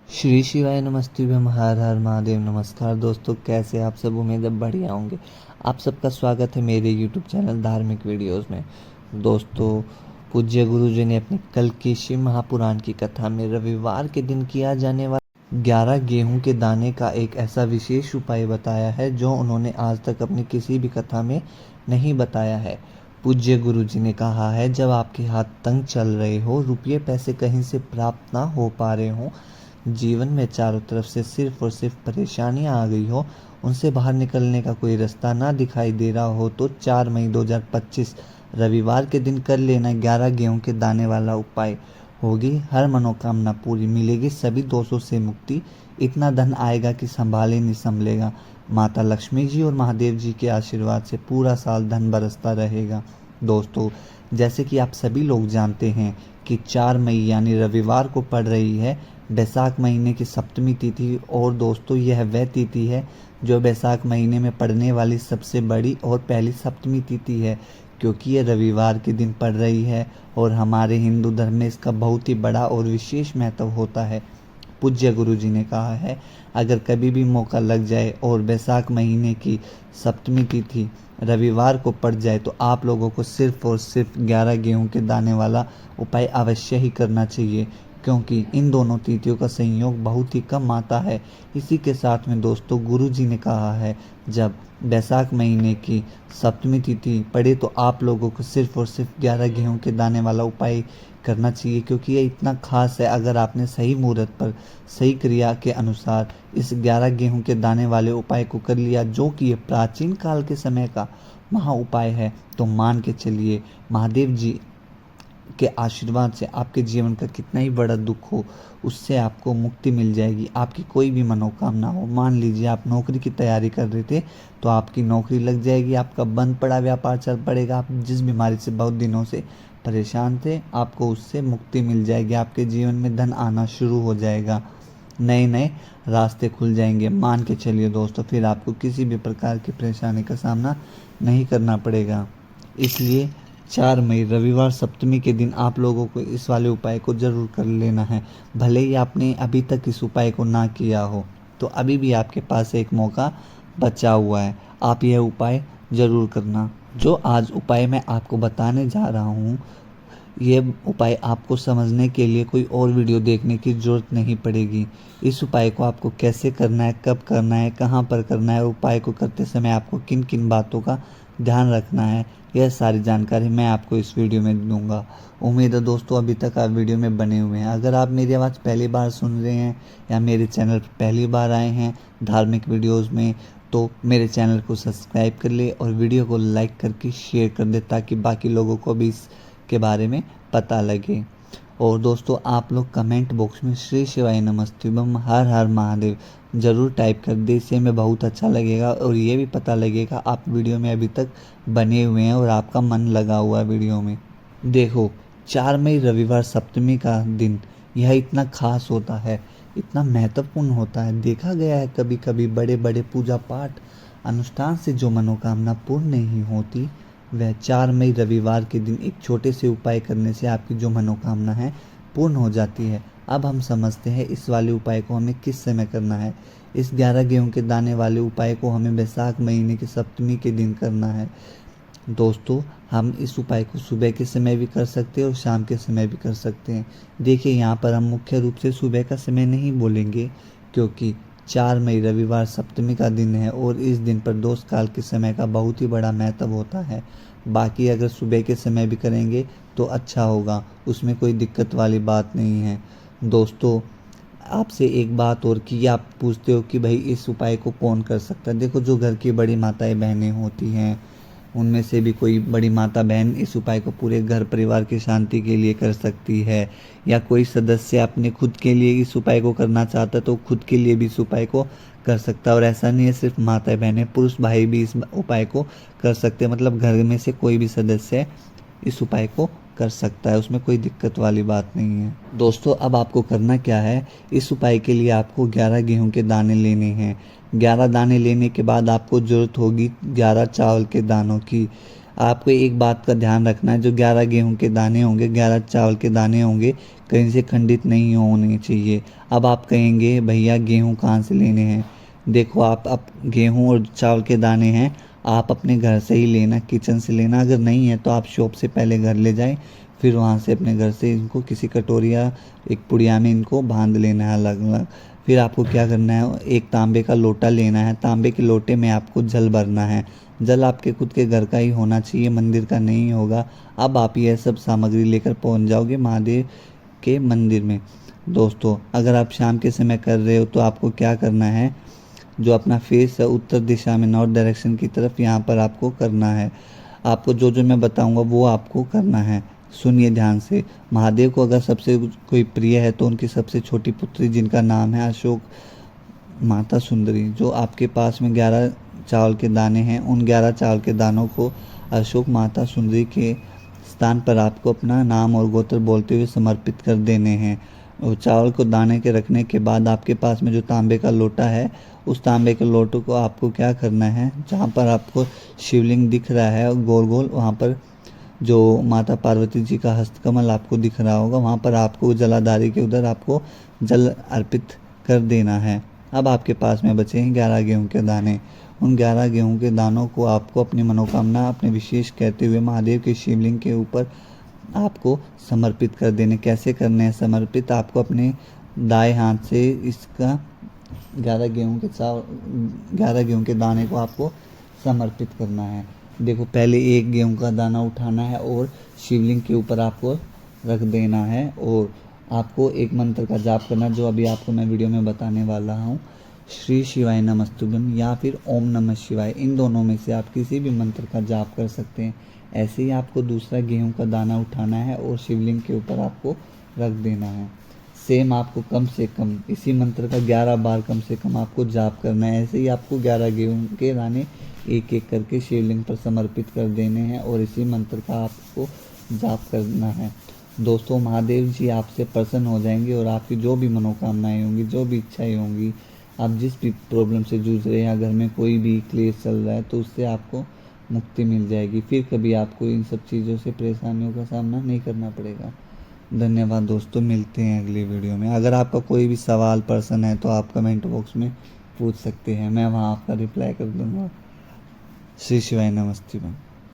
श्री शिवाय नमस्तुभ्यम हर हर महादेव। नमस्कार दोस्तों, कैसे आप सब? उम्मीद है बढ़िया होंगे। आप सबका स्वागत है मेरे यूट्यूब चैनल धार्मिक वीडियोस में। दोस्तों, पूज्य गुरु जी ने अपनी कल की शिव महापुराण की कथा में रविवार के दिन किया जाने वाला 11 गेहूं के दाने का एक ऐसा विशेष उपाय बताया है जो उन्होंने आज तक अपनी किसी भी कथा में नहीं बताया है। पूज्य गुरु जी ने कहा है, जब आपके हाथ तंग चल रहे हो, रुपये पैसे कहीं से प्राप्त ना हो पा रहे हो, जीवन में चारों तरफ से सिर्फ और सिर्फ परेशानियां आ गई हो, उनसे बाहर निकलने का कोई रास्ता ना दिखाई दे रहा हो, तो 4 मई 2025 रविवार के दिन कर लेना 11 गेहूं के दाने वाला उपाय। होगी हर मनोकामना पूरी, मिलेगी सभी दोषों से मुक्ति, इतना धन आएगा कि संभाले नहीं संभलेगा। माता लक्ष्मी जी और महादेव जी के आशीर्वाद से पूरा साल धन बरसता रहेगा। दोस्तों, जैसे कि आप सभी लोग जानते हैं कि 4 मई यानी रविवार को पड़ रही है बैसाख महीने की सप्तमी तिथि। और दोस्तों, यह वह तिथि है जो बैसाख महीने में पड़ने वाली सबसे बड़ी और पहली सप्तमी तिथि है, क्योंकि यह रविवार के दिन पड़ रही है और हमारे हिंदू धर्म में इसका बहुत ही बड़ा और विशेष महत्व होता है। पूज्य गुरु जी ने कहा है, अगर कभी भी मौका लग जाए और बैसाख महीने की सप्तमी तिथि रविवार को पड़ जाए, तो आप लोगों को सिर्फ और सिर्फ 11 गेहूं के दाने वाला उपाय अवश्य ही करना चाहिए, क्योंकि इन दोनों तिथियों का संयोग बहुत ही कम आता है। इसी के साथ में दोस्तों, गुरु जी ने कहा है, जब बैसाख महीने की सप्तमी तिथि पड़े तो आप लोगों को सिर्फ और सिर्फ 11 गेहूं के दाने वाला उपाय करना चाहिए, क्योंकि ये इतना खास है। अगर आपने सही मुहूर्त पर सही क्रिया के अनुसार इस 11 गेहूं के दाने वाले उपाय को कर लिया, जो कि ये प्राचीन काल के समय का महा उपाय है, तो मान के चलिए महादेव जी के आशीर्वाद से आपके जीवन का कितना ही बड़ा दुख हो, उससे आपको मुक्ति मिल जाएगी। आपकी कोई भी मनोकामना हो, मान लीजिए आप नौकरी की तैयारी कर रहे थे तो आपकी नौकरी लग जाएगी, आपका बंद पड़ा व्यापार चल पड़ेगा, आप जिस बीमारी से बहुत दिनों से परेशान थे, आपको उससे मुक्ति मिल जाएगी, आपके जीवन में धन आना शुरू हो जाएगा, नए नए रास्ते खुल जाएंगे। मान के चलिए दोस्तों, फिर आपको किसी भी प्रकार की परेशानी का सामना नहीं करना पड़ेगा। इसलिए 4 मई रविवार सप्तमी के दिन आप लोगों को इस वाले उपाय को ज़रूर कर लेना है। भले ही आपने अभी तक इस उपाय को ना किया हो, तो अभी भी आपके पास एक मौका बचा हुआ है, आप यह उपाय ज़रूर करना। जो आज उपाय मैं आपको बताने जा रहा हूँ, ये उपाय आपको समझने के लिए कोई और वीडियो देखने की ज़रूरत नहीं पड़ेगी। इस उपाय को आपको कैसे करना है, कब करना है, कहाँ पर करना है, उपाय को करते समय आपको किन किन बातों का ध्यान रखना है, यह सारी जानकारी मैं आपको इस वीडियो में दूंगा। उम्मीद है दोस्तों, अभी तक आप वीडियो में बने हुए हैं। अगर आप मेरी आवाज़ पहली बार सुन रहे हैं या मेरे चैनल पर पहली बार आए हैं धार्मिक वीडियोज़ में, तो मेरे चैनल को सब्सक्राइब कर ले और वीडियो को लाइक करके शेयर कर दे, ताकि बाकी लोगों को भी इसके बारे में पता लगे। और दोस्तों, आप लोग कमेंट बॉक्स में श्री शिवाय नमस्तुभ्यम हर हर महादेव ज़रूर टाइप कर दे, इससे हमें बहुत अच्छा लगेगा और ये भी पता लगेगा आप वीडियो में अभी तक बने हुए हैं और आपका मन लगा हुआ है वीडियो में। देखो, 4 मई रविवार सप्तमी का दिन यह इतना खास होता है, इतना महत्वपूर्ण होता है। देखा गया है कभी कभी बड़े बड़े पूजा पाठ अनुष्ठान से जो मनोकामना पूर्ण नहीं होती, वह 4 मई रविवार के दिन एक छोटे से उपाय करने से आपकी जो मनोकामना है पूर्ण हो जाती है। अब हम समझते हैं इस वाले उपाय को हमें किस समय करना है। इस 11 गेहूं के दाने वाले उपाय को हमें बैसाख महीने की सप्तमी के दिन करना है। दोस्तों, हम इस उपाय को सुबह के समय भी कर सकते हैं और शाम के समय भी कर सकते हैं। देखिए, यहाँ पर हम मुख्य रूप से सुबह का समय नहीं बोलेंगे, क्योंकि 4 मई रविवार सप्तमी का दिन है और इस दिन पर दोष काल के समय का बहुत ही बड़ा महत्व होता है। बाकी अगर सुबह के समय भी करेंगे तो अच्छा होगा, उसमें कोई दिक्कत वाली बात नहीं है। दोस्तों, आपसे एक बात और कि आप पूछते हो कि भाई इस उपाय को कौन कर सकता है। देखो, जो घर की बड़ी माताएं बहनें होती हैं, उनमें से भी कोई बड़ी माता बहन इस उपाय को पूरे घर परिवार की शांति के लिए कर सकती है, या कोई सदस्य अपने खुद के लिए इस उपाय को करना चाहता है तो खुद के लिए भी इस उपाय को कर सकता है। और ऐसा नहीं है सिर्फ माताएं बहनें, पुरुष भाई भी इस उपाय को कर सकते हैं। मतलब घर में से कोई भी सदस्य इस उपाय को कर सकता है, उसमें कोई दिक्कत वाली बात नहीं है। दोस्तों, अब आपको करना क्या है, इस उपाय के लिए आपको 11 गेहूं के दाने लेने हैं। 11 दाने लेने के बाद आपको ज़रूरत होगी 11 चावल के दानों की। आपको एक बात का ध्यान रखना है, जो 11 गेहूं के दाने होंगे, 11 चावल के दाने होंगे, कहीं से खंडित नहीं होने चाहिए। अब आप कहेंगे भैया गेहूं कहाँ से लेने हैं? देखो आप गेहूं और चावल के दाने हैं, आप अपने घर से ही लेना, किचन से लेना। अगर नहीं है तो आप शॉप से पहले घर ले जाएं, फिर वहाँ से अपने घर से इनको किसी कटोरी या एक पुड़िया में इनको बांध लेना है अलग अलग। फिर आपको क्या करना है, एक तांबे का लोटा लेना है, तांबे के लोटे में आपको जल भरना है। जल आपके खुद के घर का ही होना चाहिए, मंदिर का नहीं होगा। अब आप यह सब सामग्री लेकर पहुंच जाओगे महादेव के मंदिर में। दोस्तों अगर आप शाम के समय कर रहे हो तो आपको क्या करना है, जो अपना फेस है उत्तर दिशा में, नॉर्थ डायरेक्शन की तरफ, यहाँ पर आपको करना है। आपको जो जो मैं बताऊंगा वो आपको करना है। सुनिए ध्यान से। महादेव को अगर सबसे कोई प्रिय है तो उनकी सबसे छोटी पुत्री जिनका नाम है अशोक माता सुंदरी, जो आपके पास में 11 चावल के दाने हैं, उन 11 चावल के दानों को अशोक माता सुंदरी के स्थान पर आपको अपना नाम और गोत्र बोलते हुए समर्पित कर देने हैं। और चावल को दाने के रखने के बाद आपके पास में जो तांबे का लोटा है, उस तांबे के लोटे को आपको क्या करना है, जहाँ पर आपको शिवलिंग दिख रहा है गोल गोल, वहाँ पर जो माता पार्वती जी का हस्तकमल आपको दिख रहा होगा, वहाँ पर आपको जलाधारी के उधर आपको जल अर्पित कर देना है। अब आपके पास में बचे हैं 11 गेहूं के दाने। उन 11 गेहूं के दानों को आपको अपनी मनोकामना, अपने विशेष कहते हुए महादेव के शिवलिंग के ऊपर आपको समर्पित कर देने। कैसे करने हैं समर्पित? आपको अपने दाएं हाथ से इसका 11 गेहूं के दाने को आपको समर्पित करना है। देखो पहले एक गेहूं का दाना उठाना है और शिवलिंग के ऊपर आपको रख देना है, और आपको एक मंत्र का जाप करना, जो अभी आपको मैं वीडियो में बताने वाला हूँ। श्री शिवाय नमस्तुभ्यम या फिर ओम नमः शिवाय, इन दोनों में से आप किसी भी मंत्र का जाप कर सकते हैं। ऐसे ही आपको दूसरा गेहूं का दाना उठाना है और शिवलिंग के ऊपर आपको रख देना है। सेम आपको कम से कम इसी मंत्र का 11 बार कम से कम आपको जाप करना है। ऐसे ही आपको 11 गेहूं के दाने एक एक करके शिवलिंग पर समर्पित कर देने हैं और इसी मंत्र का आपको जाप करना है। दोस्तों महादेव जी आपसे प्रसन्न हो जाएंगे और आपकी जो भी मनोकामनाएं होंगी, जो भी इच्छाएं होंगी, आप जिस भी प्रॉब्लम से जूझ रहे हैं, घर में कोई भी क्लेश चल रहा है, तो उससे आपको मुक्ति मिल जाएगी। फिर कभी आपको इन सब चीज़ों से परेशानियों का सामना नहीं करना पड़ेगा। धन्यवाद दोस्तों, मिलते हैं अगली वीडियो में। अगर आपका कोई भी सवाल प्रश्न है तो आप कमेंट बॉक्स में पूछ सकते हैं, मैं वहाँ आपका रिप्लाई कर दूँगा। श्री शिवाय नमस्ते।